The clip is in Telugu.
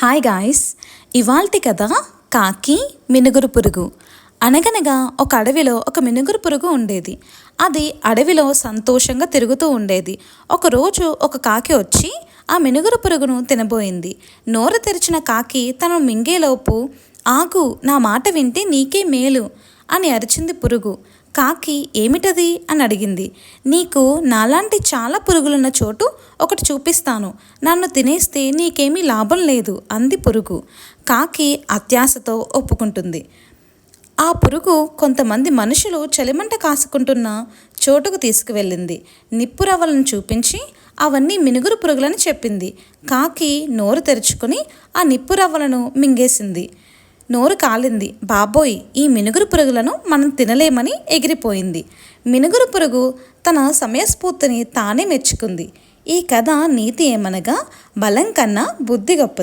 హాయ్ గాయ్స్, ఇవాల్టి కథ కాకి మినుగురు పురుగు. అనగనగా ఒక అడవిలో ఒక మినుగురు పురుగు ఉండేది. అది అడవిలో సంతోషంగా తిరుగుతూ ఉండేది. ఒకరోజు ఒక కాకి వచ్చి ఆ మినుగురు పురుగును తినబోయింది. నోరు తెరిచిన కాకి తను మింగేలోపు, ఆగు, నా మాట వింటే నీకే మేలు అని అరిచింది పురుగు. కాకి ఏమిటది అని అడిగింది. నీకు నాలాంటి చాలా పురుగులున్న చోటు ఒకటి చూపిస్తాను, నన్ను తినేస్తే నీకేమీ లాభం లేదు అంది పురుగు. కాకి అత్యాశతో ఒప్పుకుంటుంది. ఆ పురుగు కొంతమంది మనుషులు చలిమంట కాసుకుంటున్న చోటుకు తీసుకువెళ్ళింది. నిప్పురవ్వలను చూపించి అవన్నీ మినుగురు పురుగులని చెప్పింది. కాకి నోరు తెరుచుకొని ఆ నిప్పురవ్వలను మింగేసింది. నోరు కాలింది. బాబోయ్, ఈ మినుగురు పురుగులను మనం తినలేమని ఎగిరిపోయింది. మినుగురు పురుగు తన సమయస్ఫూర్తిని తానే మెచ్చుకుంది. ఈ కథ నీతి ఏమనగా, బలం కన్నా బుద్ధి గొప్పది.